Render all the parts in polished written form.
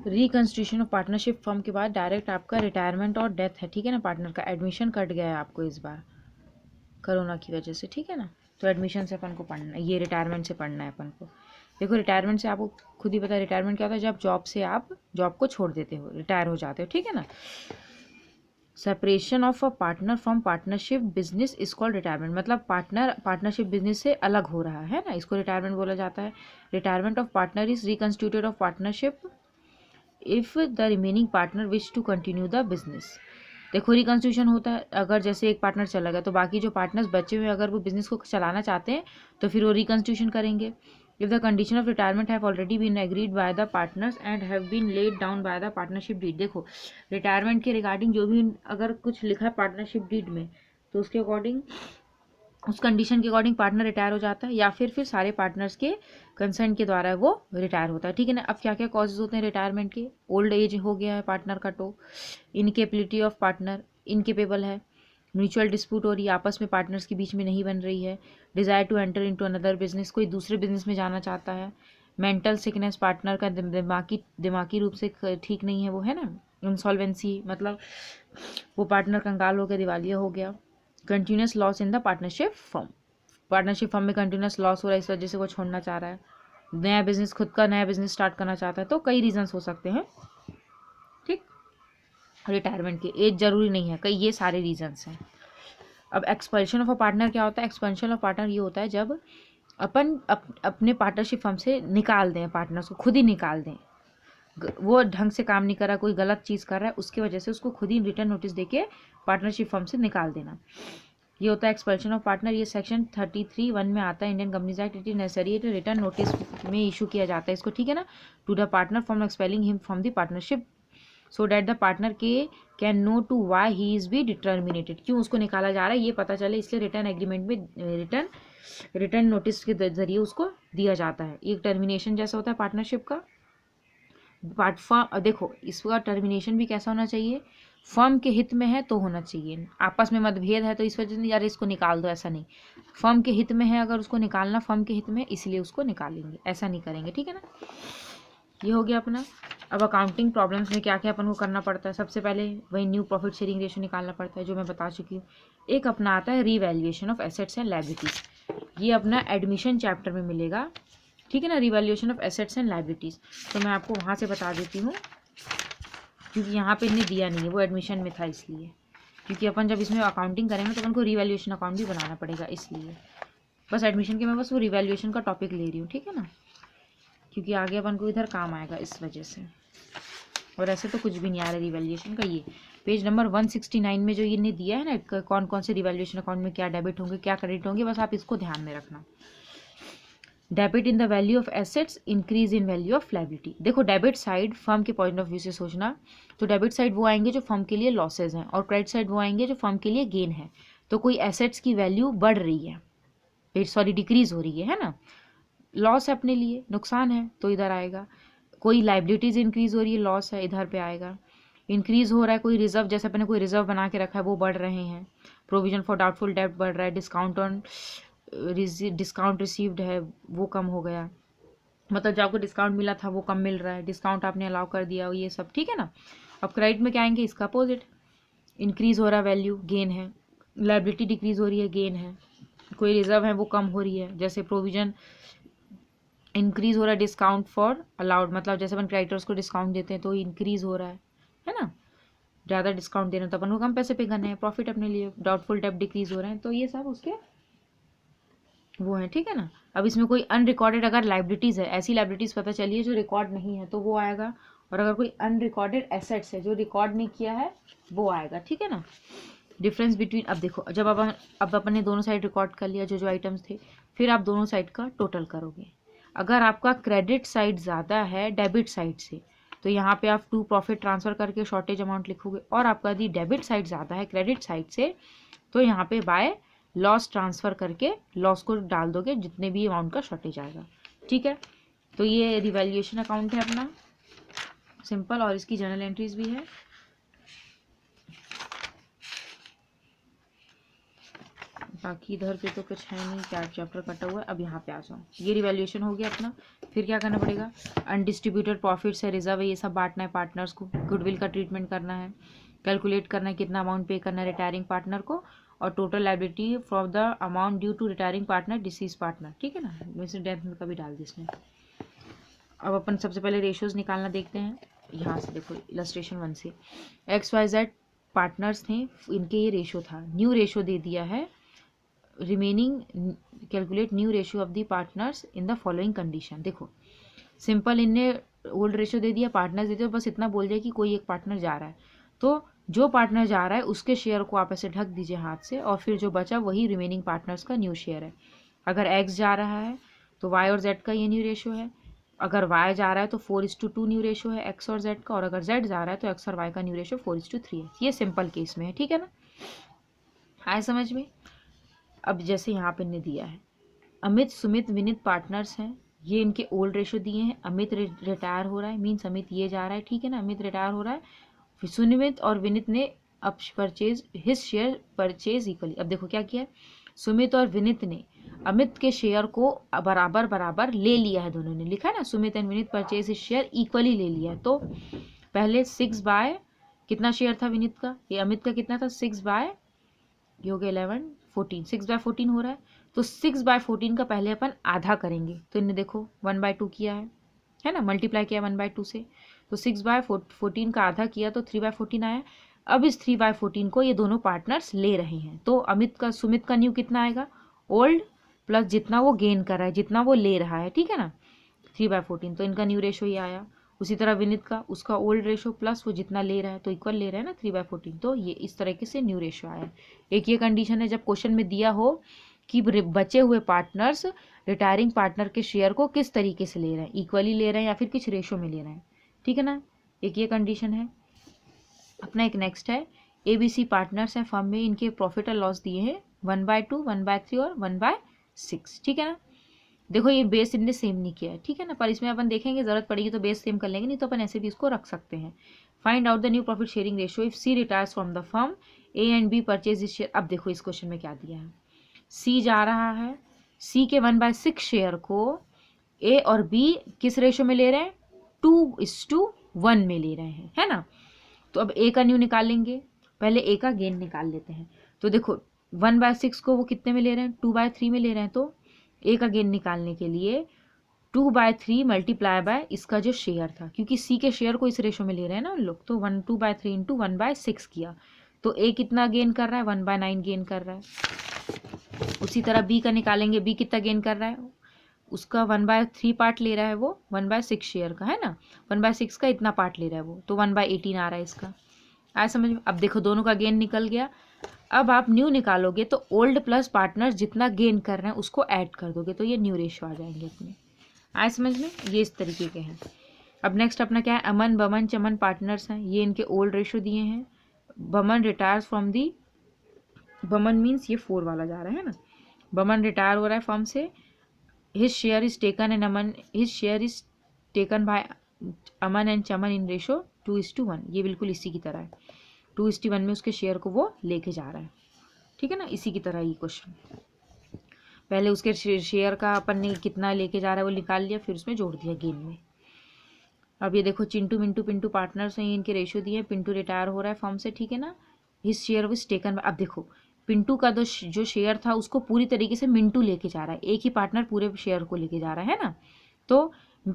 Reconstitution of partnership firm के बाद direct आपका रिटायरमेंट और डेथ है, ठीक है ना, पार्टनर का एडमिशन कट गया है आपको इस बार कोरोना की वजह से, ठीक है ना। तो एडमिशन से अपन को पढ़ना है, ये रिटायरमेंट से पढ़ना है अपन को। देखो रिटायरमेंट से आपको खुद ही पता है रिटायरमेंट क्या होता है, जब जॉब से आप जॉब को छोड़ देते हो, रिटायर हो जाते हो, ठीक है ना। Separation of a partner from partnership business is called retirement, मतलब पार्टनर पार्टनरशिप बिजनेस से अलग हो रहा है ना, इसको रिटायरमेंट बोला जाता है। Retirement of partner is reconstituted of partnership if the remaining partner wish to continue the business. देखो रिकंस्टिट्यूशन होता है अगर जैसे एक पार्टनर चला गया तो बाकी जो पार्टनर्स बचे हुए अगर वो बिजनेस को चलाना चाहते हैं तो फिर वो रिकंस्टिट्यूशन करेंगे। If the condition of retirement have already been agreed by the partners and have been laid down by the partnership deed. देखो रिटायरमेंट के रिगार्डिंग जो भी अगर कुछ लिखा है पार्टनरशिप डीड में तो उसके अकॉर्डिंग उस कंडीशन के अकॉर्डिंग पार्टनर रिटायर हो जाता है, या फिर सारे पार्टनर्स के कंसर्न के द्वारा वो रिटायर होता है, ठीक है ना। अब क्या क्या कॉजेज होते हैं रिटायरमेंट के, ओल्ड एज हो गया है पार्टनर का, तो इनकेपेबिलिटी ऑफ पार्टनर, इनकेपेबल है, म्यूचुअल डिस्प्यूट हो रही है, आपस में पार्टनर्स के बीच में नहीं बन रही है, desire to enter into another business, कोई दूसरे बिजनेस में जाना चाहता है, मेंटल सिकनेस, पार्टनर का दिमागी रूप से ठीक नहीं है वो, है ना, इंसॉल्वेंसी मतलब वो पार्टनर कंगाल हो गया, दिवालिया हो गया, continuous loss in the partnership firm, partnership firm में कंटिन्यूस लॉस हो रहा है इस वजह से वो छोड़ना चाह रहा है, नया बिजनेस खुद का नया बिजनेस स्टार्ट करना चाहता है, तो कई रीजंस हो सकते हैं, ठीक। रिटायरमेंट के एज जरूरी नहीं है, कई ये सारे रीजंस हैं। अब एक्सपेंशन ऑफ अ पार्टनर क्या होता है, एक्सपेंशन ऑफ पार्टनर ये होता है जब अपन अपने पार्टनरशिप फर्म से निकाल दें, पार्टनर्स को खुद ही निकाल दें, वो ढंग से काम नहीं कर रहा, कोई गलत चीज़ कर रहा है, उसकी वजह से उसको खुद ही रिटर्न नोटिस देके पार्टनरशिप फर्म से निकाल देना, ये होता है एक्सपल्शन ऑफ पार्टनर। ये सेक्शन 33(1) में आता है Indian companies act. It is necessary return notice में इशू किया जाता है इसको, ठीक है ना, to the partner from expelling him from the partnership so that the partner के can know to why he is be determinated, क्यों उसको निकाला जा रहा है ये पता चले, इसलिए रिटर्न एग्रीमेंट में रिटर्न नोटिस के जरिए उसको दिया जाता है। एक टर्मिनेशन जैसा होता है पार्टनरशिप का। देखो इसका टर्मिनेशन भी कैसा होना चाहिए, फर्म के हित में है तो होना चाहिए, आपस में मतभेद है तो इस वजह से यार इसको निकाल दो, ऐसा नहीं, फर्म के हित में है अगर उसको निकालना फर्म के हित में इसलिए उसको निकालेंगे, ऐसा नहीं करेंगे, ठीक है ना। ये हो गया अपना। अब अकाउंटिंग प्रॉब्लम्स में क्या क्या अपन को करना पड़ता है, सबसे पहले वही न्यू प्रॉफिट शेयरिंग रेशियो निकालना पड़ता है जो मैं बता चुकी हूँ। एक अपना आता है revaluation of assets and liabilities, ये अपना एडमिशन चैप्टर में मिलेगा, ठीक है ना, revaluation of assets and liabilities, तो मैं आपको वहाँ से बता देती हूँ क्योंकि यहाँ पे इन्हें दिया नहीं है, वो एडमिशन में था इसलिए, क्योंकि अपन जब इसमें अकाउंटिंग करेंगे तो अपन को रिवैल्यूएशन अकाउंट भी बनाना पड़ेगा, इसलिए बस एडमिशन के मैं बस वो रिवैल्यूएशन का टॉपिक ले रही हूँ, ठीक है ना, क्योंकि आगे अपन को इधर काम आएगा इस वजह से, और ऐसे तो कुछ भी नहीं आ रहा रिवैल्यूएशन का। ये पेज नंबर 169 में जो इन्हें दिया है ना, कौन कौन से रिवैल्यूएशन अकाउंट में क्या डेबिट होंगे क्या क्रेडिट होंगे, बस आप इसको ध्यान में रखना। Debit in the value of assets, increase in value of liability. देखो डेबिट साइड फर्म के पॉइंट ऑफ व्यू से सोचना, तो डेबिट साइड वो आएंगे जो फर्म के लिए लॉसेज हैं, और क्रेडिट साइड वो आएंगे जो फर्म के लिए गेन है। तो कोई एसेट्स की वैल्यू बढ़ रही है, सॉरी डिक्रीज हो रही है ना, लॉस है अपने लिए, नुकसान है तो इधर आएगा। कोई लाइबिलिटीज इंक्रीज हो रही है, लॉस है, इधर पे आएगा। इंक्रीज हो रहा है कोई रिजर्व, जैसे अपने कोई रिजर्व बना के रखा है वो बढ़ रहे हैं, प्रोविजन फॉर डाउटफुल डेब्ट बढ़ रहा है, डिस्काउंट रिसीव्ड है वो कम हो गया, मतलब जो आपको डिस्काउंट मिला था वो कम मिल रहा है, डिस्काउंट आपने अलाउ कर दिया, ये सब, ठीक है ना। अब क्रेडिट में क्या आएंगे, इसका अपोजिट, इंक्रीज हो रहा है वैल्यू, गेन है, लायबिलिटी डिक्रीज हो रही है, गेन है, कोई रिजर्व है वो कम हो रही है, जैसे प्रोविजन इंक्रीज हो रहा है, डिस्काउंट फॉर अलाउड, मतलब जैसे अपन क्रेडिटर्स को डिस्काउंट देते हैं तो इंक्रीज हो रहा है ना, ज़्यादा डिस्काउंट देना तो अपन को कम पैसे पे करने हैं, प्रॉफिट अपने लिए, डाउटफुल डेब्ट डिक्रीज हो रहे हैं, तो ये सब उसके वो है, ठीक है ना। अब इसमें कोई अनरिकॉर्डेड अगर लाइबिलिटीज़ है, ऐसी लाइबिलिटीज़ पता चलिए जो रिकॉर्ड नहीं है तो वो आएगा, और अगर कोई अनरिकॉर्डेड एसेट्स है जो रिकॉर्ड नहीं किया है वो आएगा, ठीक है ना। डिफरेंस बिटवीन, अब देखो जब अब अपन ने दोनों साइड रिकॉर्ड कर लिया जो जो आइटम्स थे, फिर आप दोनों साइड का टोटल करोगे। अगर आपका क्रेडिट साइड ज़्यादा है डेबिट साइड से तो यहाँ पे आप टू प्रॉफिट ट्रांसफ़र करके शॉर्टेज अमाउंट लिखोगे, और आपका यदि डेबिट साइड ज़्यादा है क्रेडिट साइड से तो यहाँ पे बाय लॉस ट्रांसफ़र करके लॉस को डाल दोगे जितने भी अमाउंट का शॉर्टेज आएगा, ठीक है। तो ये रिवैल्यूएशन अकाउंट है अपना सिंपल, और इसकी जर्नल एंट्रीज भी है। बाकी इधर पे तो कुछ है नहीं, क्या चैप्टर कटा हुआ है। अब यहाँ पे आ जाओ, ये रिवैल्यूएशन हो गया अपना। फिर क्या करना पड़ेगा, अनडिस्ट्रीब्यूटेड प्रॉफिट्स है, रिजर्व है, ये सब बांटना है पार्टनर्स को, गुडविल का ट्रीटमेंट करना है, कैलकुलेट करना है कितना अमाउंट पे करना है रिटायरिंग पार्टनर को, और total liability for the amount due to retiring partner deceased partner, ठीक है ना, वैसे डेथ का भी डाल दी इसने। अब अपन सबसे पहले रेशियोज निकालना देखते हैं। यहाँ से देखो इलस्ट्रेशन 1 से, XYZ पार्टनर्स थे, इनके ये रेशियो था, न्यू रेशियो दे दिया है, remaining calculate new ratio of the partners in the following condition. देखो सिंपल, इनने ओल्ड रेशियो दे दिया, पार्टनर्स दे दिया, बस इतना बोल दिया कि कोई एक पार्टनर जा रहा है, तो जो पार्टनर जा रहा है उसके शेयर को आप ऐसे ढक दीजिए हाथ से, और फिर जो बचा वही रिमेनिंग पार्टनर्स का न्यू शेयर है। अगर एक्स जा रहा है तो वाई और जेड का ये न्यू रेशियो है, अगर वाई जा रहा है तो 4:2 न्यू रेशियो है एक्स और जेड का, और अगर जेड जा रहा है तो एक्स और वाई का न्यू रेशियो 4:3 है। ये सिंपल केस में है, ठीक है ना, आए समझ में। अब जैसे यहाँ पे ने दिया है अमित सुमित विनीत पार्टनर्स हैं, ये इनके ओल्ड रेशियो दिए हैं, अमित रिटायर हो रहा है, मीन्स अमित ये जा रहा है, ठीक है ना, अमित रिटायर हो रहा है, फिर सुमित और विनीत ने अब purchase his share purchase equally. अब देखो क्या किया है, सुमित और विनीत ने अमित के शेयर को बराबर बराबर ले लिया है, दोनों ने लिखा है ना, Sumit and Vineet purchase his share equally ले लिया है। तो पहले 6 बाय कितना शेयर था विनीत का, ये अमित का कितना था 6 बाय, ये हो गया 11 14, 6/14 हो रहा है, तो 6/14 का पहले अपन आधा करेंगे, तो इन्हें देखो 1/2 किया है ना, मल्टीप्लाई किया 1/2 से, तो 6/14 का आधा किया तो 3/14 आया। अब इस 3/14 को ये दोनों पार्टनर्स ले रहे हैं, तो अमित का सुमित का न्यू कितना आएगा, ओल्ड प्लस जितना वो गेन कर रहा है, जितना वो ले रहा है, ठीक है ना, 3/14, तो इनका न्यू रेशो ये आया। उसी तरह विनीत का, उसका ओल्ड रेशो प्लस वो जितना ले रहा है, तो इक्वल ले रहा है ना 3/14, तो ये इस तरीके से न्यू रेशो आया। एक ये कंडीशन है जब क्वेश्चन में दिया हो कि बचे हुए पार्टनर्स रिटायरिंग पार्टनर के शेयर को किस तरीके से ले रहे हैं, इक्वली ले रहे हैं या फिर किस रेशो में ले रहे हैं, ठीक है ना, एक ये कंडीशन है। अपना एक नेक्स्ट है, ABC पार्टनर्स हैं फर्म में, इनके प्रॉफिट और लॉस दिए हैं 1/2, 1/3 और 1/6, ठीक है ना। देखो ये बेस इनने सेम नहीं किया है, ठीक है ना, पर इसमें अपन देखेंगे जरूरत पड़ेगी तो बेस सेम कर लेंगे, नहीं तो अपन ऐसे भी इसको रख सकते हैं। Find out the new profit sharing ratio if C retires from the firm, A and B purchase his share. अब देखो इस क्वेश्चन में क्या दिया है, C जा रहा है, C के 1/6 शेयर को A और B किस रेशो में ले रहे हैं, 2:1 में ले रहे हैं, है ना। तो अब A का न्यू निकालेंगे, पहले A का गेन निकाल लेते हैं। तो देखो 1/6 को वो कितने में ले रहे हैं, 2/3 में ले रहे हैं, तो ए का गेन निकालने के लिए 2/3 मल्टीप्लाई बाय इसका जो शेयर था, क्योंकि सी के शेयर को इस रेशो में ले रहे हैं ना उन लोग, तो 2/3 इंटू 1/6 किया, तो ए कितना गेन कर रहा है, 1/9 गेन कर रहा है। उसी तरह बी का निकालेंगे, बी कितना गेन कर रहा है, उसका 1/3 पार्ट ले रहा है वो 1/6 शेयर का, है ना, 1/6 का इतना पार्ट ले रहा है वो, तो 1/18 आ रहा है इसका, आया समझ में। अब देखो दोनों का गेन निकल गया, अब आप न्यू निकालोगे तो ओल्ड प्लस पार्टनर जितना गेन कर रहे हैं उसको ऐड कर दोगे, तो ये न्यू रेशियो आ जाएंगे अपने, आए समझ में, ये इस तरीके के हैं। अब नेक्स्ट अपना क्या है, अमन बमन चमन पार्टनर्स हैं, ये इनके ओल्ड रेशियो दिए हैं। Boman retires from the, Boman means ये 4 वाला जा रहा है ना, बमन रिटायर हो रहा है फर्म से, his share is taken and Aman, his share is taken by Aman and Chaman in ratio 2:1, ये बिल्कुल इसी की तरह है, 2:1 में उसके शेयर को वो लेके जा रहा है, ठीक है ना, इसी की तरह ये क्वेश्चन, पहले उसके शेयर का अपन ने कितना लेके जा रहा है वो निकाल लिया, फिर उसमें जोड़ दिया गेन में। अब ये देखो चिंटू मिंटू पिंटू पार्टनर्स हैं, इनके रेशियो दिए, पिंटू रिटायर हो रहा है फर्म से, ठीक है ना, हिज शेयर वाज टेकन। अब देखो पिंटू का जो शेयर था उसको पूरी तरीके से मिंटू लेके जा रहा है, एक ही पार्टनर पूरे शेयर को लेके जा रहा है ना, तो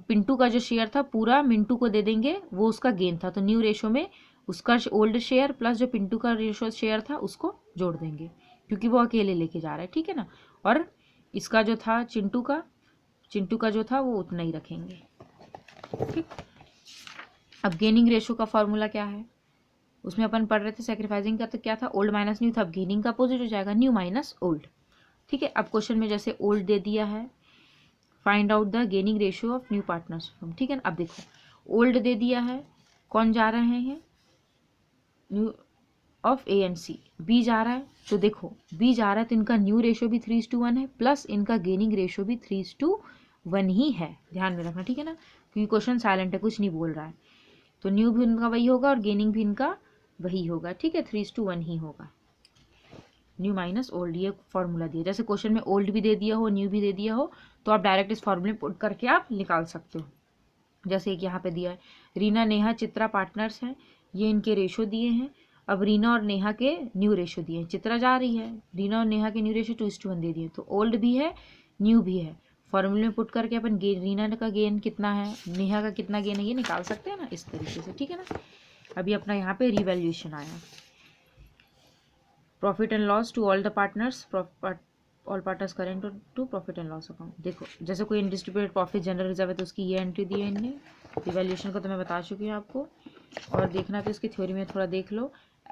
पिंटू का जो शेयर था पूरा मिंटू को दे देंगे, वो उसका गेन था, तो न्यू रेशो में उसका ओल्ड शेयर प्लस जो पिंटू का रेशो शेयर था उसको जोड़ देंगे, क्योंकि वो अकेले लेके जा रहा है, ठीक है ना, और इसका जो था चिंटू का जो था वो उतना ही रखेंगे, ठीक। अब गेनिंग रेशो का फॉर्मूला क्या है, उसमें अपन पढ़ रहे थे सैक्रिफाइसिंग का, तो क्या था, ओल्ड माइनस न्यू था, अब गेनिंग का अपोजिट हो जाएगा, न्यू माइनस ओल्ड, ठीक है। अब क्वेश्चन में जैसे ओल्ड दे दिया है, find out the gaining ratio of new partners firm, ठीक है ना। अब देखो ओल्ड दे दिया है, कौन जा रहे हैं, new of A and C, B जा रहा है, तो देखो B जा रहा है तो इनका न्यू रेशियो भी 3:1 है, प्लस इनका गेनिंग रेशियो भी 3:1 ही है, ध्यान में रखना, ठीक है ना, क्योंकि क्वेश्चन साइलेंट है, कुछ नहीं बोल रहा है, तो न्यू भी इनका वही होगा और गेनिंग भी इनका वही होगा, ठीक है, 3:1 ही होगा, न्यू माइनस ओल्ड, ये फॉर्मूला दिया। जैसे क्वेश्चन में ओल्ड भी दे दिया हो, न्यू भी दे दिया हो, तो आप डायरेक्ट इस फॉर्मूले पुट करके आप निकाल सकते हो। जैसे एक यहाँ पे दिया है, रीना नेहा चित्रा पार्टनर्स हैं, ये इनके रेशो दिए हैं। अब रीना और नेहा के न्यू रेशो दिए हैं, चित्रा जा रही है, रीना और नेहा के न्यू रेशो 2:1 दे दिए, तो ओल्ड भी है न्यू भी है। फॉर्मूले में पुट करके अपन रीना का गेन कितना है, नेहा का कितना गेन है, ये निकाल सकते हैं ना इस तरीके से, ठीक है ना। अभी अपना यहाँ पे रिवैल्यूएशन आया, profit and loss to all the partners, all partners current to profit and loss account. देखो जैसे कोई अनडिस्ट्रीब्यूटेड प्रॉफिट जनरल रिजर्व है तो उसकी ये एंट्री दी है इनने। रिवैल्यूएशन को तो मैं बता चुकी हूँ आपको, और देखना तो इसकी थ्योरी में थोड़ा देख लो।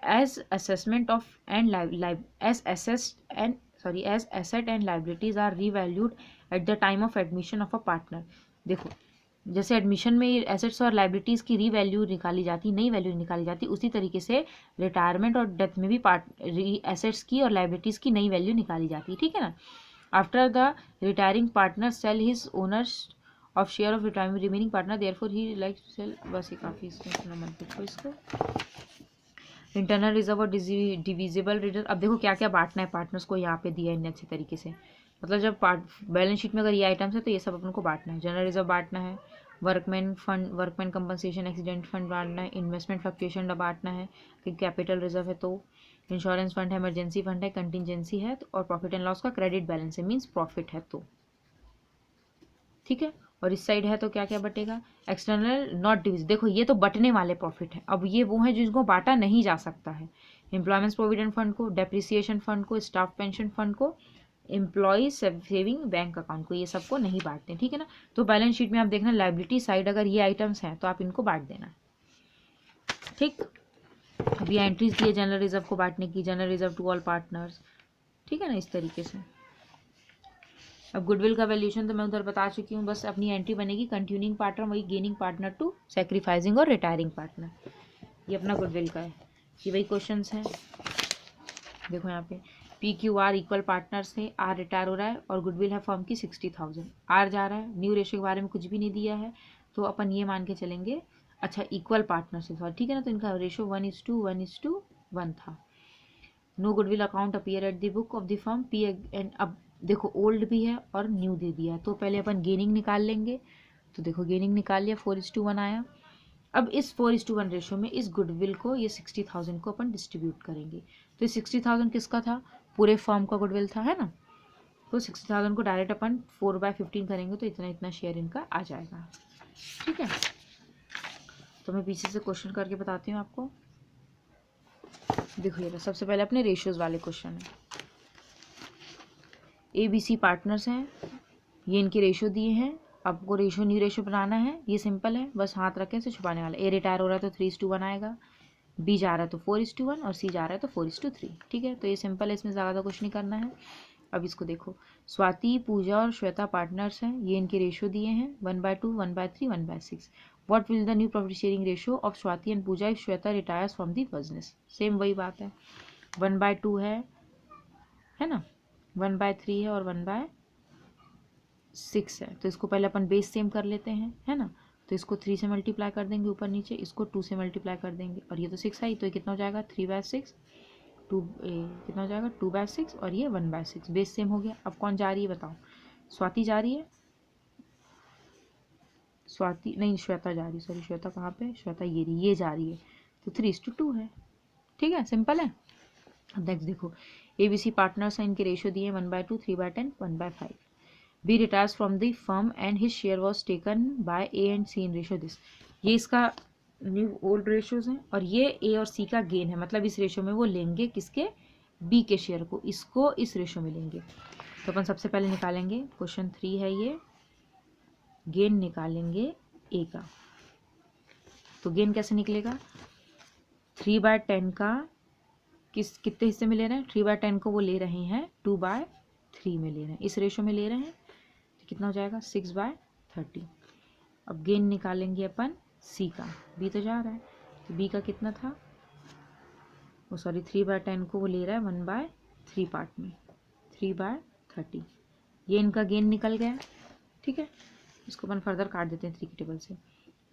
As assessment of and as asset and liabilities are revalued at the time of admission of a partner. देखो जैसे एडमिशन में एसेट्स और लाइबिलिटीज़ की रीवैल्यू निकाली जाती, नई वैल्यू निकाली जाती, उसी तरीके से रिटायरमेंट और डेथ में भी एसेट्स की और लाइबिलिटीज़ की नई वैल्यू निकाली जाती है, ठीक है ना। After the retiring partner sell his owners of share of remaining partner, therefore he like to sell, बस ये काफ़ी इसमें मत लिखो इसको। इंटरनल रिजर्व और डिविजिबल रिजर्व, अब देखो क्या क्या बांटना है पार्टनर्स को, यहाँ पे दिया है अच्छे तरीके से। मतलब जब बैलेंस शीट में अगर ये आइटम्स है तो ये सब अपन को बांटना है। जनरल रिजर्व बांटना है, workman fund, workman compensation, accident fund बांटना है, इन्वेस्टमेंट फ्लक्चुएशन बांटना है, कैपिटल रिजर्व है तो, इंश्योरेंस फंड है, इमरजेंसी फंड है, कंटिजेंसी है तो, और प्रॉफिट एंड लॉस का क्रेडिट बैलेंस है, मीन्स प्रॉफिट है तो, ठीक है। और इस साइड है तो क्या क्या बटेगा, एक्सटर्नल नॉट डिविज, देखो ये तो बटने वाले प्रॉफिट है। अब ये वो है जिसको बांटा नहीं जा सकता है, एम्प्लॉयमेंट प्रोविडेंट फंड को, डेप्रिसिएशन फंड को, स्टाफ पेंशन फंड को, एम्प्लॉय सेविंग बैंक अकाउंट को, ये सबको नहीं बांटते, ठीक है ना। तो बैलेंस शीट में आप देखना लाइबिलिटी साइड अगर ये आइटम्स हैं तो आप इनको बांट देना, ठीक। अब ये एंट्रीज दी है जनरल रिजर्व को बांटने की, general reserve to all partners, ठीक है ना, इस तरीके से। अब गुडविल का वैल्यूएशन तो मैं उधर बता चुकी हूँ, बस अपनी एंट्री बनेगी कंटिन्यूइंग पार्टनर वही गेनिंग पार्टनर टू सेक्रीफाइसिंग और रिटायरिंग पार्टनर, ये अपना गुडविल का है। ये वही क्वेश्चन हैं, देखो यहाँ पे P Q R equal partners थे, आर रिटायर हो रहा है और गुडविल है फर्म की 60,000, आर जा रहा है, न्यू रेशो के बारे में कुछ भी नहीं दिया है तो अपन ये मान के चलेंगे, अच्छा इक्वल पार्टनर्स है, ठीक है ना, तो इनका रेशो 1:1 था। No goodwill account appear at the book of the firm P and, अब देखो ओल्ड भी है और न्यू दे दिया है तो पहले अपन गेनिंग निकाल लेंगे, तो देखो गेनिंग निकाल लिया, 4:1 आया। अब इस 4:1 रेशो में इस गुडविल को, ये 60,000 को अपन डिस्ट्रीब्यूट करेंगे, तो ये 60,000 किसका था, पूरे फर्म का गुडविल था, है ना। तो 60,000 को डायरेक्ट अपन 4/15 करेंगे तो इतना इतना शेयर इनका आ जाएगा, ठीक है। तो मैं पीछे से क्वेश्चन करके बताती हूँ आपको। देखो ये सबसे पहले अपने रेशियोज वाले क्वेश्चन है, ABC पार्टनर्स हैं, ये इनके रेशो दिए हैं, आपको रेशो न्यू रेशो बनाना है, ये सिंपल है, बस हाथ रखे से छुपाने वाला। ए रिटायर हो रहा है तो 3:1 आएगा, बी जा रहा है तो 4:1 और सी जा रहा है तो 4:3, ठीक है। तो ये सिंपल है, इसमें ज़्यादा कुछ नहीं करना है। अब इसको देखो, स्वाति, पूजा और श्वेता पार्टनर्स हैं, ये इनके रेशो दिए हैं 1/2, 1/3, 1/6। What will the new profit sharing ratio of Swati and Pooja if Shweta retires from the business. Same वही बात है, 1/2 है ना, 1/3 है और 1/6 है, तो इसको पहले अपन बेस सेम कर लेते हैं, है ना। तो इसको 3 से मल्टीप्लाई कर देंगे ऊपर नीचे, इसको 2 से मल्टीप्लाई कर देंगे, और ये तो 6 आई तो ये कितना हो जाएगा 3/6, कितना हो जाएगा 2/6 और ये 1/6, बेस सेम हो गया। अब कौन जा रही है बताओ, स्वाति जा रही है, स्वाति नहीं श्वेता जा रही है, सॉरी श्वेता कहाँ पे, श्वेता ये जा रही है, तो 3:2 है, ठीक है, सिंपल है। अब नेक्स्ट देखो, ABC पार्टनर्स हैं, इनके रेशियो दिए 1/2, 3/10, 1/5। B retires from the firm and his share was taken by A and C in ratio this। ये इसका न्यू ओल्ड रेशियोज हैं और ये A और C का गेन है, मतलब इस रेशियो में वो लेंगे किसके, B के शेयर को, इसको इस रेशियो में लेंगे। तो अपन सबसे पहले निकालेंगे, क्वेश्चन 3 है ये, गेन निकालेंगे A का। तो गेन कैसे निकलेगा, 3/10 का कितने हिस्से में ले रहे हैं, 3/10 को वो ले रहे हैं 2/3 में ले रहे हैं, इस रेशो में ले रहे हैं, तो कितना हो जाएगा 6/30। अब गेन निकालेंगे अपन C का, B तो जा रहा है, तो B का कितना था, वो सॉरी 3/10 को वो ले रहा है 1/3 पार्ट में, 3/30, ये इनका गेन निकल गया, ठीक है। इसको अपन फर्दर काट देते हैं 3 की टेबल से,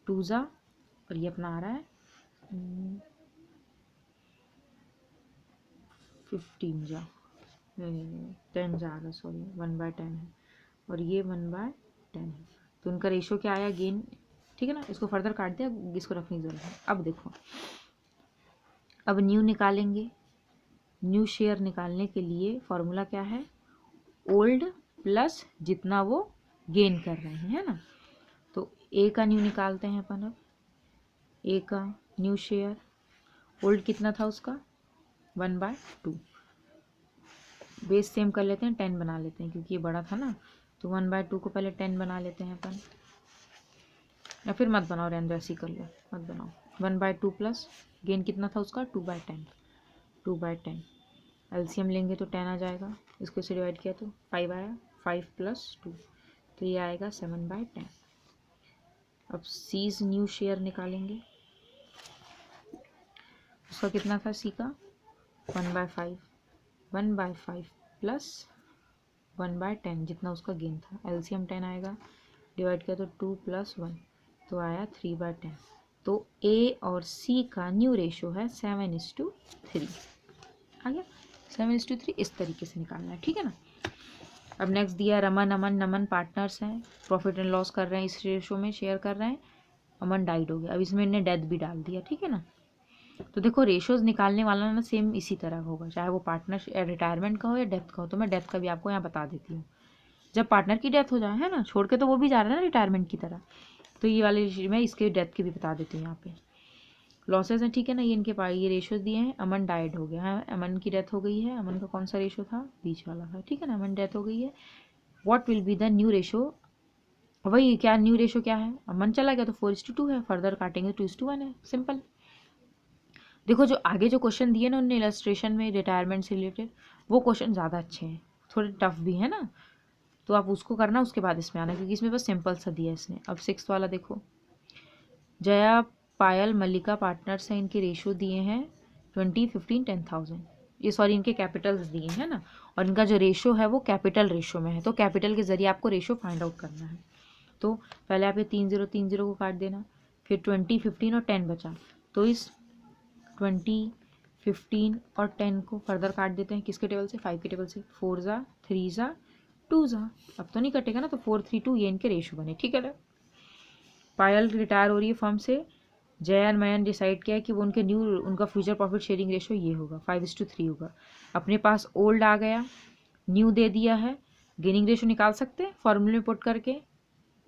2 जा और ये अपना आ रहा है 15 जा, 10 जा रहा, सॉरी 1/10 है और ये 1/10 है, तो उनका रेशो क्या आया गेन, ठीक है ना। इसको फर्दर काट दिया, इसको रखने की जरूरत है। अब देखो, अब न्यू निकालेंगे। न्यू शेयर निकालने के लिए फॉर्मूला क्या है, ओल्ड प्लस जितना वो गेन कर रहे हैं, है ना। तो ए का न्यू निकालते हैं अपन। अब ए का न्यू शेयर, ओल्ड कितना था उसका 1/2, बेस सेम कर लेते हैं, 10 बना लेते हैं क्योंकि ये बड़ा था ना, तो 1/2 को पहले 10 बना लेते हैं अपन, या फिर मत बनाओ, रहने दो, ऐसे ही कर लो, मत बनाओ। 1/2 प्लस गेन कितना था उसका 2/10, 2/10 एलसीएम लेंगे तो 10 आ जाएगा, इसको से डिवाइड किया तो 5 आया, 5 + 2, तो ये आएगा 7/10। अब सीज न्यू शेयर निकालेंगे, उसका कितना था सी का 1/5, 1/5 प्लस 1/10 जितना उसका गेन था, एलसीएम 10 आएगा, डिवाइड किया तो 2 + 1, तो आया 3/10। तो ए और सी का न्यू रेशो है 7:3, आ गया 7:3, इस तरीके से निकालना है, ठीक है ना। अब नेक्स्ट दिया रमन अमन, नमन पार्टनर्स हैं, प्रॉफिट एंड लॉस कर रहे हैं, इस रेशो में शेयर कर रहे हैं, अमन डाइड हो गया, अब इसमें इन्हें डेथ भी डाल दिया, ठीक है ना। तो देखो रेशोज निकालने वाला ना सेम इसी तरह होगा, चाहे वो पार्टनर रिटायरमेंट का हो या डेथ का हो, तो मैं डेथ का भी आपको यहाँ बता देती हूँ। जब पार्टनर की डेथ हो जाए, है ना, छोड़ के तो वो भी जा रहा है ना रिटायरमेंट की तरह, तो ये वाले मैं इसके डेथ की भी बता देती हूँ यहाँ पे। लॉसेस हैं, ठीक है ना, ये इनके पास ये रेशो दिए हैं, अमन डाइड हो गया है, अमन की डेथ हो गई है, अमन का कौन सा रेशो था, बीच वाला था, ठीक है ना, अमन डेथ हो गई है। What will be the new ratio, वही क्या न्यू रेशो क्या है, अमन चला गया तो 4:2 है, फर्दर काटेंगे 2:1 है, सिंपल। देखो जो आगे जो क्वेश्चन दिए ना उनने इलस्ट्रेशन में रिटायरमेंट से रिलेटेड, वो क्वेश्चन ज़्यादा अच्छे हैं, थोड़े टफ भी है ना, तो आप उसको करना, उसके बाद इसमें आना, क्योंकि इसमें बस सिंपल सा दिया है इसने। अब 6th वाला देखो, जया पायल मल्लिका पार्टनर्स हैं, इनके रेशो दिए हैं 20, 15, 10,000, ये सॉरी इनके कैपिटल्स दिए हैं ना, और इनका जो रेशो है वो कैपिटल रेशो में है, तो कैपिटल के जरिए आपको रेशो फाइंड आउट करना है। तो पहले आप ये 3 0 को काट देना, फिर 20, 15 और 10 बचा, तो इस 20, 15 और 10 को फर्दर काट देते हैं, किसके टेबल से 5 के टेबल से, 4 ज़ा 3 ज़ा 2 ज़ा, अब तो नहीं कटेगा ना, तो 4 3 2 ये इनके रेशो बने, ठीक है ना। पायल रिटायर हो रही है फर्म से, जया मयन डिसाइड किया है कि वो उनके न्यू उनका फ्यूचर प्रॉफिट शेयरिंग रेशो ये होगा 5:3 होगा। अपने पास ओल्ड आ गया, न्यू दे दिया है, गेनिंग रेशो निकाल सकते हैं फॉर्मूले में पुट करके,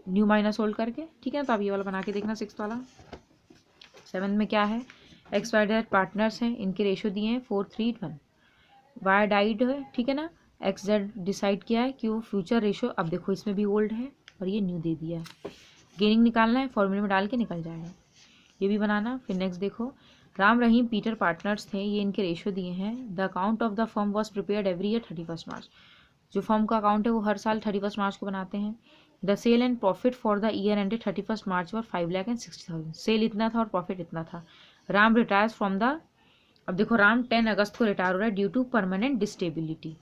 न्यू माइनस ओल्ड करके, ठीक है ना। तो आप ये वाला बना के देखना 6th वाला। 7th में क्या है, एक्स वाई जेड पार्टनर्स हैं, इनके रेशो दिए हैं 4 3 1, वाई डाइड है, ठीक है ना, एक्स जेड डिसाइड किया है कि वो फ्यूचर रेशो, अब देखो इसमें भी ओल्ड है और ये न्यू दे दिया है, गेनिंग निकालना है, फॉर्मूले में डाल के निकल जाएगा, ये भी बनाना। फिर नेक्स्ट देखो, राम रहीम पीटर पार्टनर्स थे, ये इनके रेशो दिए हैं, the account of the firm was prepared every year 31 मार्च, जो फर्म का अकाउंट है वो हर साल 31 मार्च को बनाते हैं। The sale and profit for the year ended 31 March और 5,60,000, सेल इतना था और प्रॉफिट इतना था। राम रिटायर्स फ्रॉम द, अब देखो राम 10 अगस्त को रिटायर हो रहा है due to permanent disability,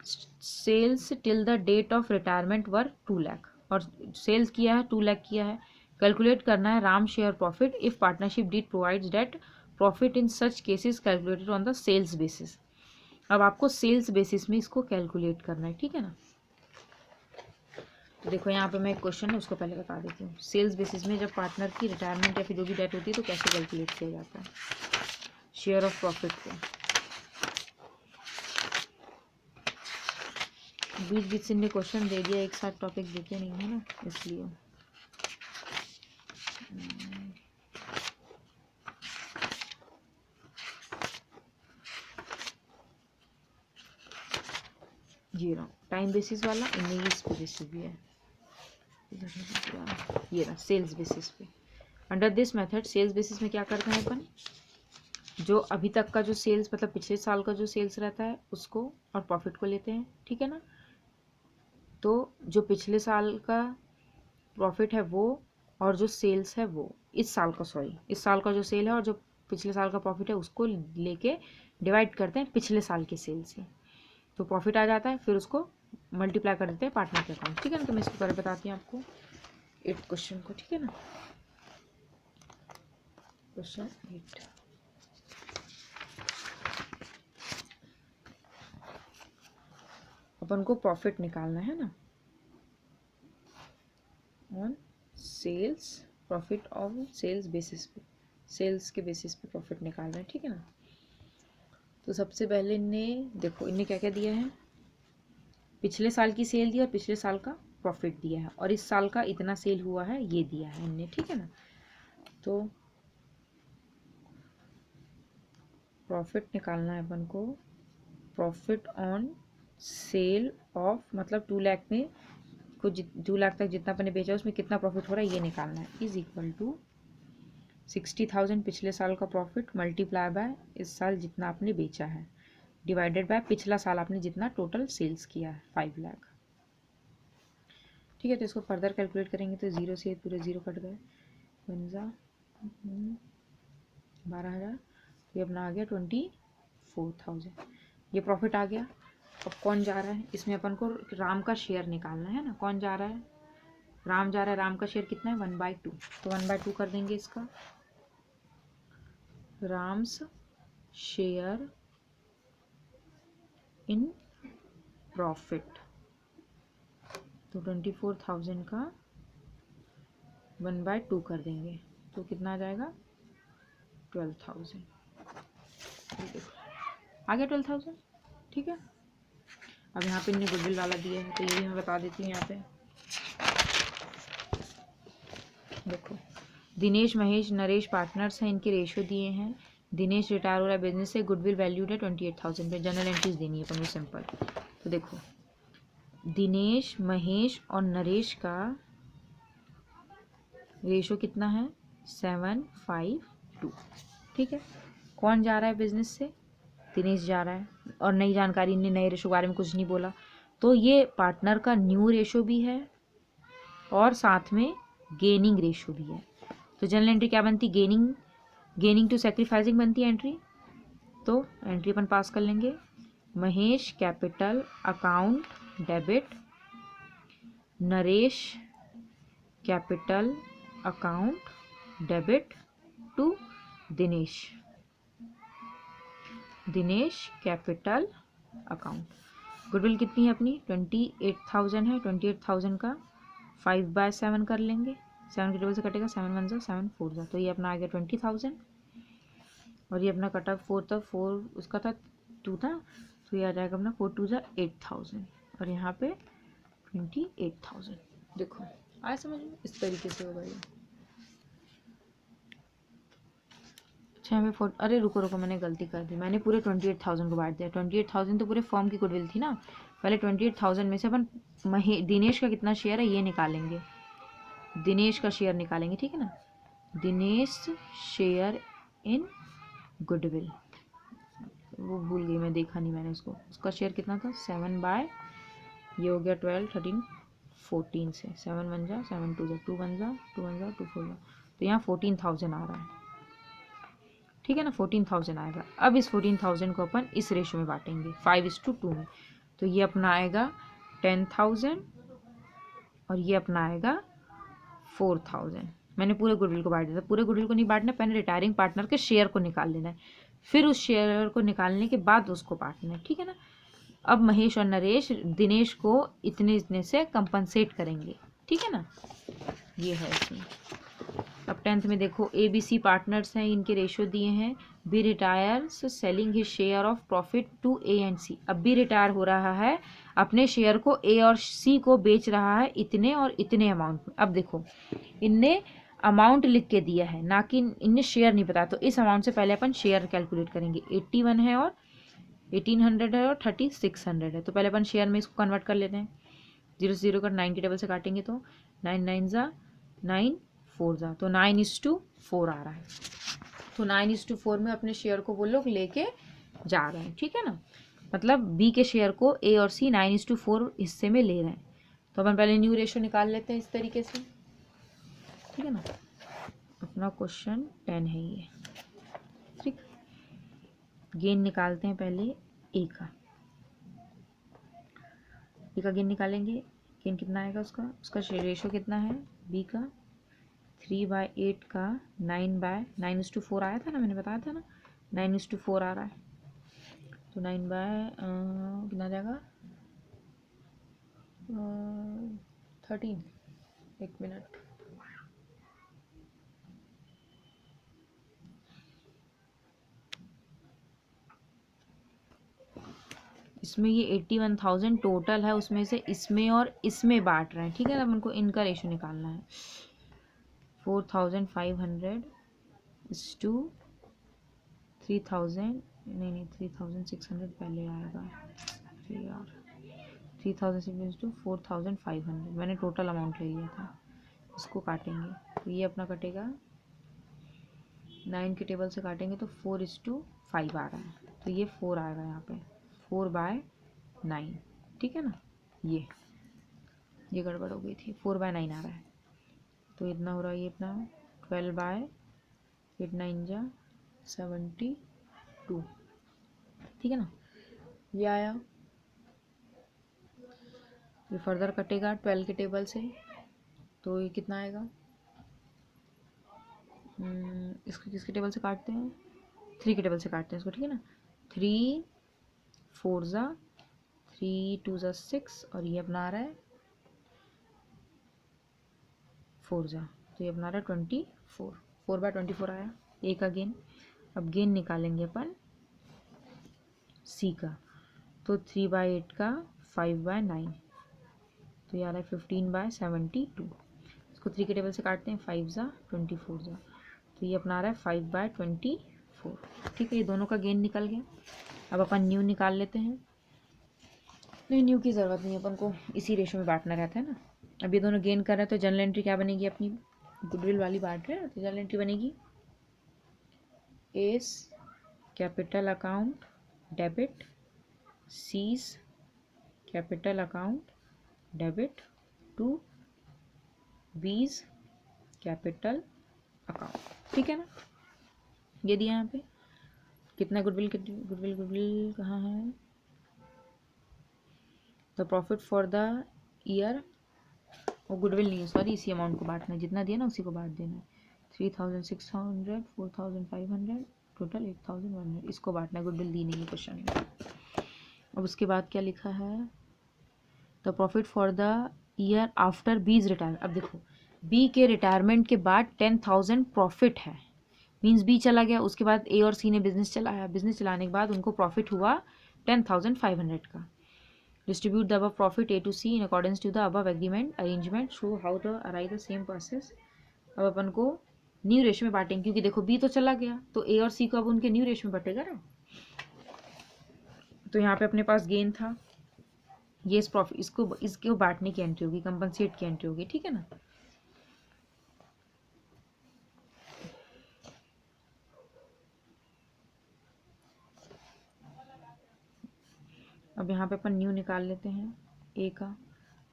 sales till the date of retirement were 2 lakh, और सेल्स किया है 2 लाख किया है। कैलकुलेट करना है Ram share profit if partnership deed provides that profit in such cases calculated on the sales basis. अब आपको सेल्स बेसिस में इसको कैलकुलेट करना है, ठीक है ना। तो देखो यहाँ पे मैं एक क्वेश्चन है उसको पहले बता देती हूँ, सेल्स बेसिस में जब पार्टनर की रिटायरमेंट या फिर जो भी डेट होती है तो कैसे कैलकुलेट किया जाता है शेयर ऑफ प्रॉफिट को। बीच बीच से इन्हें क्वेश्चन दे दिया, एक साथ टॉपिक देते नहीं है ना, इसलिए। ये रहा टाइम बेसिस वाला, इनमें ये इस पे बेसिस भी है, ये रहा सेल्स बेसिस पे। Under this method sales basis में क्या करते हैं अपन, जो अभी तक का जो सेल्स मतलब पिछले साल का जो सेल्स रहता है उसको और प्रॉफिट को लेते हैं, ठीक है ना। तो जो पिछले साल का प्रॉफिट है वो और जो सेल्स है वो इस साल का, सॉरी इस साल का जो सेल है और जो पिछले साल का प्रॉफिट है उसको लेके डिवाइड करते हैं पिछले साल के सेल से, तो प्रॉफिट आ जाता है, फिर उसको मल्टीप्लाई कर देते हैं पार्टनर के अकाउंट, ठीक है ना। तो मैं इसके बारे में बताती हूँ आपको 8 क्वेश्चन को, ठीक है ना। क्वेश्चन 8, अपन को प्रॉफिट निकालना है ना, on sales, profit on sales basis पे, सेल्स के बेसिस पे प्रॉफिट निकालना है, ठीक है ना। तो सबसे पहले इनने देखो, इनने क्या क्या दिया है, पिछले साल की सेल दी और पिछले साल का प्रॉफिट दिया है, और इस साल का इतना सेल हुआ है ये दिया है इनने, ठीक है ना। तो प्रॉफिट निकालना है अपन को, प्रॉफिट ऑन सेल ऑफ, मतलब 2 लाख में कुछ 2 लाख तक जितना अपन ने बेचा उसमें कितना प्रॉफिट हो रहा है ये निकालना है, इज इक्वल टू 60,000 पिछले साल का प्रॉफिट मल्टीप्लाई बाय इस साल जितना आपने बेचा है, डिवाइडेड बाय पिछला साल आपने जितना टोटल सेल्स किया है 5 लाख, ठीक है। तो इसको फर्दर कैलकुलेट करेंगे तो 0 से पूरे 0 कट गए, 12,000, तो ये अपना आ गया 24,000, ये प्रॉफिट आ गया। अब कौन जा रहा है इसमें, अपन को राम का शेयर निकालना है ना, कौन जा रहा है, राम जा रहा है, राम का शेयर कितना है 1/2, तो 1/2 कर देंगे इसका, राम्स शेयर इन प्रॉफिट, तो 24,000 का 1/2 कर देंगे तो कितना आ जाएगा 12,000, आ गया 12,000, ठीक है। अब यहाँ पे इन्हें गुडविल वाला दिया है तो ये भी मैं बता देती हूँ यहाँ पे, देखो दिनेश महेश नरेश पार्टनर्स हैं, इनके रेशियो दिए हैं, दिनेश रिटायर हो रहा है बिजनेस से, गुडविल वैल्यूड है 28,000 पे, जनरल एंट्रीज देनी है अपन को सिंपल। तो देखो दिनेश महेश और नरेश का रेशियो कितना है 7:5:2, ठीक है। कौन जा रहा है बिजनेस से, दिनेश जा रहा है, और नई जानकारी ने नए रेशो के बारे में कुछ नहीं बोला, तो ये पार्टनर का न्यू रेशो भी है और साथ में गेनिंग रेशो भी है। तो जनरल एंट्री क्या बनती, गेनिंग टू सेक्रीफाइसिंग बनती है एंट्री, तो एंट्री अपन पास कर लेंगे, Mahesh capital account debit, Naresh capital account debit to Dinesh, Dinesh capital account. Goodwill कितनी है अपनी 28,000 है, 28,000 का 5/7 कर लेंगे, 7 के टेबल से कटेगा, 7 1 जा 7 4 जा, तो ये अपना आ गया 20,000, और ये अपना कटा 4 था, 4 उसका था 2 था, तो ये आ जाएगा अपना 4 2 जा 8,000, और यहाँ पे 28,000। देखो आया समझ में, इस तरीके से होगा ये। अच्छा मैं अरे रुको मैंने गलती कर दी, मैंने पूरे 28,000 को बांट दिया, 28,000 तो पूरे फॉर्म की गुडविल थी ना, पहले 28,000 में से अपन दिनेश का कितना शेयर है ये निकालेंगे, दिनेश का शेयर निकालेंगे, ठीक है ना, दिनेश शेयर इन गुडविल, वो भूल गई मैं, देखा नहीं मैंने उसको, उसका शेयर कितना था 7 ये हो गया 12 13 14 से 7 1 जा 7 2 जा 2 1 जा 2 1 जा 2 4 जा, तो यहाँ 14,000 आ रहा है, ठीक है ना, 14,000 आएगा। अब इस 14,000 को अपन इस रेशो में बांटेंगे 5:2 में, तो ये अपना आएगा 10,000 और ये अपना आएगा 4,000। मैंने पूरे गुडविल को बांट दिया था, पूरे गुडविल को नहीं बांटना, पहले रिटायरिंग पार्टनर के शेयर को निकाल लेना है, फिर उस शेयर को निकालने के बाद उसको बांटना है, ठीक है ना। अब महेश और नरेश दिनेश को इतने इतने से कंपनसेट करेंगे, ठीक है ना, ये है इसमें। अब 10th में देखो ABC पार्टनर्स हैं, इनके रेशियो दिए हैं, B retires selling his share of profit to A and C, अब बी रिटायर हो रहा है, अपने शेयर को A और C को बेच रहा है इतने और इतने अमाउंट में। अब देखो इनने अमाउंट लिख के दिया है ना कि इनने शेयर नहीं बताया, तो इस अमाउंट से पहले अपन शेयर कैलकुलेट करेंगे, 81 है और 1800 है और 3600 है, तो पहले अपन शेयर में इसको कन्वर्ट कर लेते हैं, 0 से 0 कर 9 के टेबल से काटेंगे तो 9 9 जा 9 4 जा, तो 9:4 आ रहा है, तो 9:4 में अपने शेयर को वो लोग लेके जा रहे हैं, ठीक है ना, मतलब बी के शेयर को ए और सी 9:4 हिस्से में ले रहे हैं। तो अपन पहले न्यू रेशो निकाल लेते हैं इस तरीके से, ठीक है ना, अपना क्वेश्चन 10 है ये, ठीक। गेन निकालते हैं पहले ए का, बी का गेन निकालेंगे, गेन कितना आएगा उसका रेशो कितना है बी का 3/8 का 9/9:4 आया था ना, मैंने बताया था ना 9:4 आ रहा है, तो 9 बाय कितना जाएगा 13, एक मिनट। इसमें ये 81,000 टोटल है, उसमें से इसमें और इसमें बांट रहे हैं, ठीक है। अब उनको इनका रेशो निकालना है। 4,500 इज टू 3,000, नहीं 3,600 पहले आएगा। अरे यार 3,600 टू 4,500, मैंने टोटल अमाउंट ले लिया था। इसको काटेंगे तो ये अपना कटेगा 9 के टेबल से काटेंगे तो 4:5 आ रहा है, तो ये 4 आएगा यहाँ पे, 4/9, ठीक है ना। ये गड़बड़ हो गई थी, 4/9 आ रहा है, तो इतना हो रहा है ये अपना 12/8 9 जा 72, ठीक है ना। ये आया। ये फर्दर कटेगा 12 के टेबल से, तो ये कितना आएगा, इसको किसके टेबल से काटते हैं, 3 के टेबल से काटते हैं इसको, ठीक है ना। 3 4 जा 3 2 जा 6, और ये अपना आ रहा है 4 जा, तो ये अपना आ रहा है 24, 4/24 आया, ए का गेन। अब गेन निकालेंगे अपन सी का, तो 3/8 का 5/9, तो ये आ रहा है 15/72। इसको 3 के टेबल से काटते हैं, 5 जा 24 जा, तो ये अपना आ रहा है 5/24, ठीक है। ये दोनों का गेन निकल गया। अब अपन न्यू निकाल लेते हैं। नहीं, न्यू की ज़रूरत नहीं है, अपन को इसी रेशो में बांटना रहता है ना। अब ये दोनों गेन कर रहे हैं, तो जनरल एंट्री क्या बनेगी अपनी, गुडविल वाली बांट रहे हैं, तो जनरल एंट्री बनेगी A's capital account debit, C's capital account debit to B's capital account, ठीक है ना। ये दिया यहाँ पे कितना गुडविल, गुडविल कहाँ है, the profit for the year, वो गुडविल नहीं है सॉरी, इसी अमाउंट को बांटना है, जितना दिया ना उसी को बांट देना है। 3,600 4,500 टोटल 8,100, इसको बांटना है, गुडविल दी नहीं है क्वेश्चन में। अब उसके बाद क्या लिखा है, the profit for the year after बीज रिटायरमेंट। अब देखो बी के रिटायरमेंट के बाद 10,000 प्रॉफिट है, मीन्स बी चला गया, उसके बाद ए और सी ने बिजनेस चलाया, बिजनेस चलाने के बाद उनको प्रॉफिट हुआ 10,500 का। Distribute the above profit A to C in accordance to the above agreement arrangement. Show how to arrive the same process. अब अपन को न्यू रेशो में बांटेंगे, क्योंकि देखो बी तो चला गया, तो ए और सी को अब उनके न्यू रेशो में बटेगा ना। तो यहाँ पे अपने पास गेन था, ये इस प्रॉफिट इसको बांटने की एंट्री होगी, कंपनसेट की एंट्री होगी, ठीक है ना। अब यहाँ पे अपन न्यू निकाल लेते हैं ए का,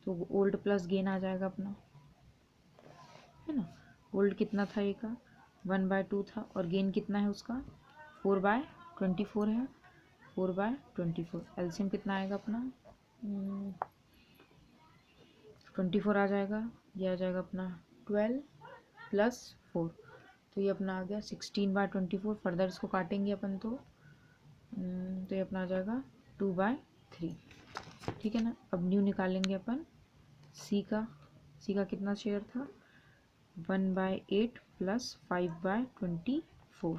तो ओल्ड प्लस गेन आ जाएगा अपना, है ना। ओल्ड कितना था ए का, 1/2 था, और गेन कितना है उसका 4/24 है, 4/24, एलसीएम कितना आएगा अपना 24 आ जाएगा, ये आ जाएगा अपना 12 + 4, तो ये अपना आ गया 16/24। फर्दर इसको काटेंगे अपन तो ये अपना आ जाएगा 2/3, ठीक है ना। अब न्यू निकालेंगे अपन सी का कितना शेयर था 1/8 + 5/24,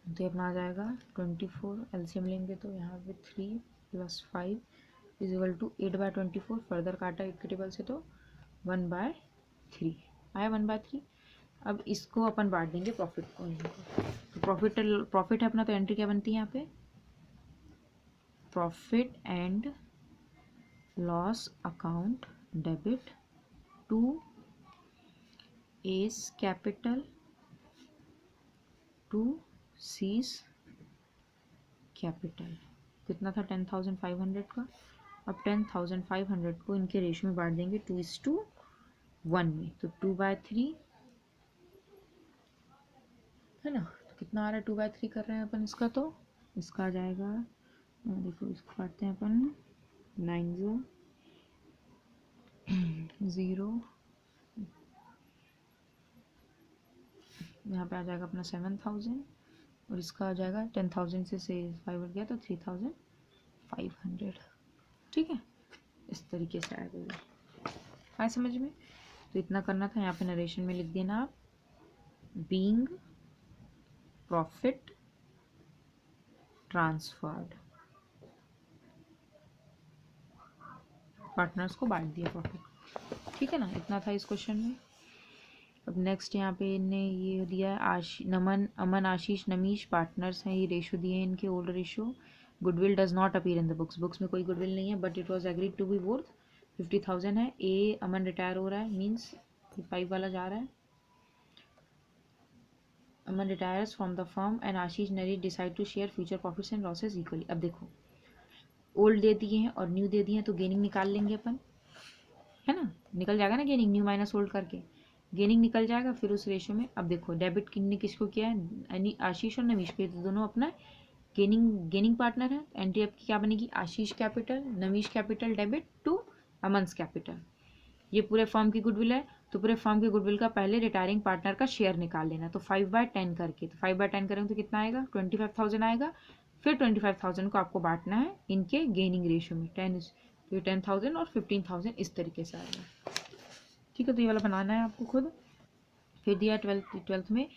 तो ये अपना आ जाएगा 24, एलसीएम लेंगे तो यहाँ पे 3 + 5 = 8/24। फर्दर काटा 8 के टेबल से तो 1/3 आया, 1/3। अब इसको अपन बांट देंगे प्रॉफिट को, तो प्रॉफिट है अपना, तो एंट्री क्या बनती है यहाँ पे, profit and loss account debit to A's capital to C's capital. कितना था 10,500 का। अब 10,500 को इनके रेशो में बांट देंगे 2:1 में, तो 2/3 है ना। तो कितना आ रहा है 2/3 कर रहे हैं अपन इसका, तो इसका आ जाएगा, देखो इसको काटते हैं अपन 9 0, यहाँ पे आ जाएगा अपना 7,000, और इसका आ जाएगा 10,000 से 5 गया तो 3,500, ठीक है। इस तरीके से आएगा ये। आया समझ में? तो इतना करना था, यहाँ पे नरेशन में लिख देना आप बीइंग प्रॉफिट ट्रांसफर्ड, पार्टनर्स को बांट दिया प्रॉफिट। ठीक है ना, इतना था इस क्वेश्चन में। अब नेक्स्ट यहाँ पे इनने ये दिया है नमन, अमन, आशीष, नमीश पार्टनर्स हैं, ये रेशो दिए हैं इनके, old ratio. Goodwill does not appear in the books, books में कोई गुडविल नहीं है, but it was agreed to be worth 50,000 है। ए अमन रिटायर हो रहा है, मीन्स 5 वाला जा रहा है। Aman retires from the firm and Ashish Naresh decide to share future profits and losses equally. अब देखो ओल्ड दे दिए हैं और न्यू दे दिए हैं, तो गेनिंग निकाल लेंगे अपन, है ना, निकल जाएगा ना गेनिंग, न्यू माइनस ओल्ड करके गेनिंग निकल जाएगा फिर उस रेशो में। अब देखो डेबिट किन ने किसको किया है, यानी आशीष और नमीश को, तो दोनों अपना गेनिंग पार्टनर है। एंट्री आपकी क्या बनेगी, Ashish capital Namish capital debit to Aman's capital. ये पूरे फर्म की गुडविल है, तो पूरे फर्म की गुडविल का पहले रिटायरिंग पार्टनर का शेयर निकाल लेना। तो 5/10 करके, तो 5/10 करेंगे तो कितना आएगा, 25,000 आएगा। फिर 25,000 को आपको बांटना है इनके गेनिंग रेशो में, 10,000 और 15,000 इस तरीके से आएगा। ठीक है, तो ये वाला बनाना है आपको खुद। फिर दिया 12th में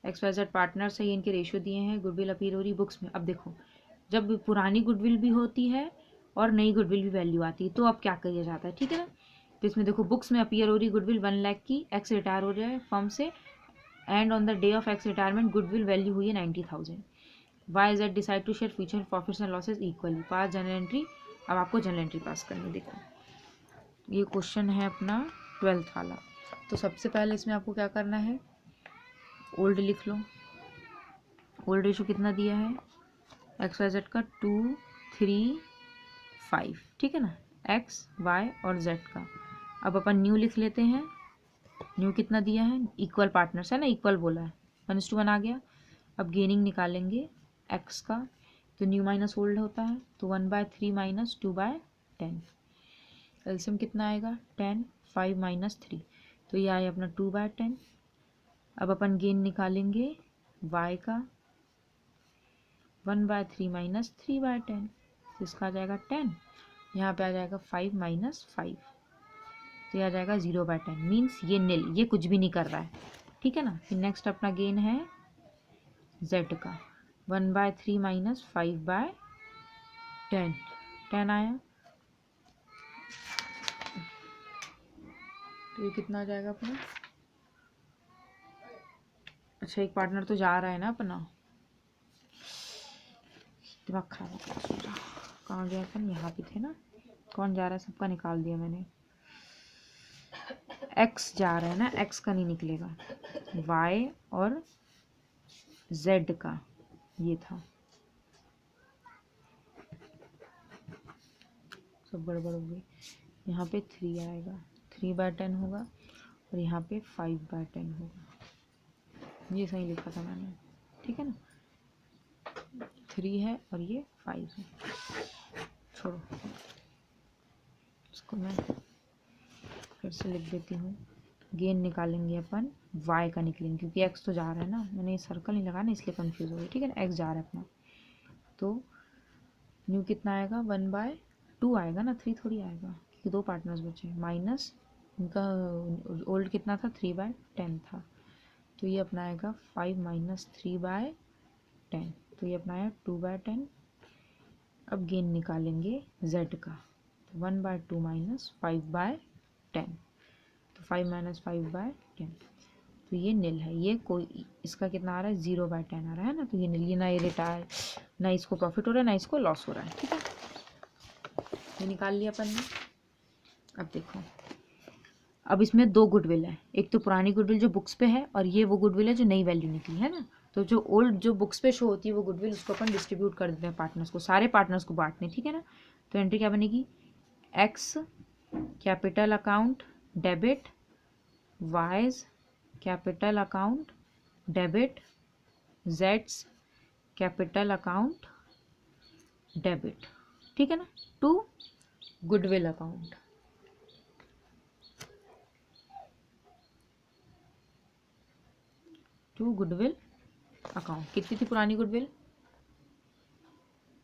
XYZ पार्टनर्स है, ये इनके रेशो दिए हैं, गुडविल अपीयर हो रही बुक्स में। अब देखो जब पुरानी गुडविल भी होती है और नई गुडविल भी वैल्यू आती है, तो अब क्या किया जाता है, ठीक है ना। तो इसमें देखो बुक्स में अपीयर हो रही गुडविल 1 लाख की, एक्स रिटायर हो रहा है फर्म से, and on the day of X retirement goodwill value हुई है 90,000। YZ decide to share future profits and losses equally, pass general entry. अब आपको जनरल एंट्री पास करनी। देखो ये क्वेश्चन है अपना 12th वाला। तो सबसे पहले इसमें आपको क्या करना है, ओल्ड लिख लो। ओल्ड रेशो कितना दिया है XYZ का, 2, 3, 5, ठीक है ना, X, Y और Z का। अब अपन न्यू लिख लेते हैं, न्यू कितना दिया है, इक्वल पार्टनर्स है ना, इक्वल बोला है, 1:1 आ गया। अब गेनिंग निकालेंगे X का, तो न्यू माइनस ओल्ड होता है, तो 1/3 माइनस 2/10। एलसीएम कितना आएगा 10, 5 माइनस 3, तो ये आया अपना 2/10। अब अपन गेन निकालेंगे y का, 1/3 माइनस 3/10, तो इसका आ जाएगा 10। यहाँ पे आ जाएगा 5 माइनस 5, तो ये आ जाएगा 0/10, मीन्स ये नील, ये कुछ भी नहीं कर रहा है। ठीक है ना। फिर नेक्स्ट अपना गेन है z का, 1/3 माइनस 5/10, 10 आया, तो ये कितना आ जाएगा अपना। अच्छा एक पार्टनर तो जा रहा है ना अपना, दिमाग खराब हो गया, कहाँ गया अपन, यहाँ पे थे ना, कौन जा रहा है, सबका निकाल दिया मैंने। x जा रहा है ना, x का नहीं निकलेगा, y और z का ये था, सब गड़बड़ हो गई। यहाँ पे 3 आएगा, 3/10 होगा, और यहाँ पे 5/10 होगा, ये सही लिखा था मैंने, ठीक है ना। 3 है और ये 5 है, छोड़ो इसको मैं फिर से लिख देती हूँ। गेन निकालेंगे अपन, y का निकलेंगे, क्योंकि x तो जा रहा है ना, मैंने ये सर्कल नहीं लगाया ना इसलिए कंफ्यूज हो गई, ठीक है ना, x जा रहा है अपना। तो न्यू कितना आएगा, 1/2 आएगा ना, 3 थोड़ी आएगा, क्योंकि 2 पार्टनर्स बचे, माइनस इनका ओल्ड कितना था, 3/10 था, तो ये अपना आएगा 5 माइनस 3/10, तो ये अपना आया 2/10। अब गेन निकालेंगे z का, तो 1/2 माइनस 5/10, तो 5 माइनस 5/10, तो ये नील है, ये कोई इसका कितना आ रहा है, 0/10 आ रहा है ना, तो ये नील, ये ना ये रिटायर, ना इसको प्रॉफिट हो रहा है ना इसको लॉस हो रहा है, ठीक है, ये निकाल लिया अपन ने। अब देखो अब इसमें 2 गुडविल है, एक तो पुरानी गुडविल जो बुक्स पे है, और ये वो गुडविल है जो नई वैल्यू निकली है ना। तो जो ओल्ड जो बुक्स पे शो होती है वो गुडविल, उसको अपन डिस्ट्रीब्यूट कर देते हैं पार्टनर्स को, सारे पार्टनर्स को बांटने, ठीक है ना। तो एंट्री क्या बनेगी, X capital account debit, Y's capital account debit, जेड्स कैपिटल अकाउंट डेबिट, ठीक है ना, to goodwill account. To goodwill account, कितनी थी पुरानी गुडविल,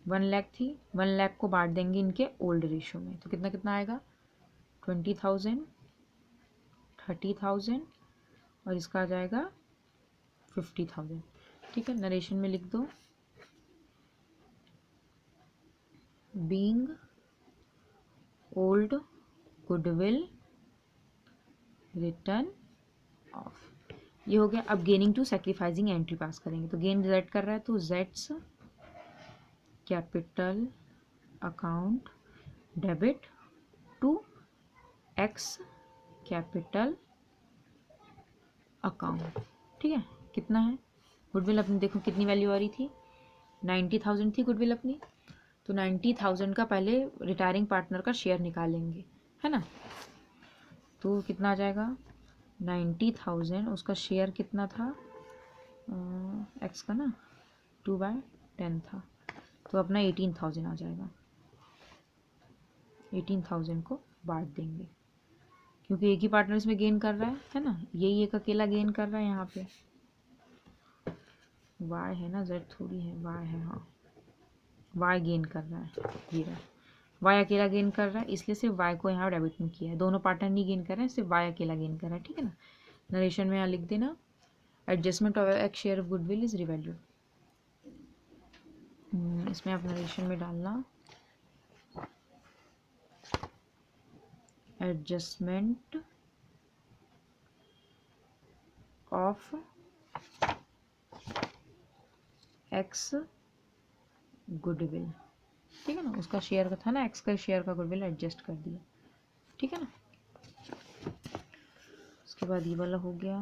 1 लाख थी, 1 लाख को बांट देंगे इनके ओल्ड रेशो में, तो कितना कितना आएगा 20,000, 30,000 और इसका आ जाएगा 50,000। ठीक है, नरेशन में लिख दो being old goodwill written off, ये हो गया। अब gaining to sacrificing entry pass करेंगे, तो गेन जेड कर रहा है तो जेड्स capital account debit to X capital account. ठीक है, कितना है गुडविल अपनी, देखो कितनी वैल्यू आ रही थी 90,000 थी गुडविल अपनी, तो 90,000 का पहले रिटायरिंग पार्टनर का शेयर निकालेंगे, है ना। तो कितना आ जाएगा 90,000, उसका शेयर कितना था एक्स का ना 2/10 था, तो अपना 18,000 आ जाएगा। 18,000 को बांट देंगे क्योंकि एक ही पार्टनर इसमें गेन कर रहा है ना, यही एक अकेला गेन कर रहा है यहाँ पे। वाई है ना, जेड थोड़ी है, वाई है, हाँ वाई गेन कर रहा है, ये रहा वाई अकेला गेन कर रहा है, इसलिए सिर्फ वाई को यहाँ डेबिट में किया है, दोनों पार्टनर नहीं गेन कर रहे हैं, सिर्फ वाई अकेला गेन कर रहा है। ठीक है ना, नरेशन में यहाँ लिख देना adjustment of x share of goodwill is revalued, इसमें आप नरेशन में डालना एडजस्टमेंट ऑफ एक्स गुडविल। ठीक है ना, उसका शेयर का था ना, एक्स का शेयर का गुडविल एडजस्ट कर दिया। ठीक है ना, उसके बाद ये वाला हो गया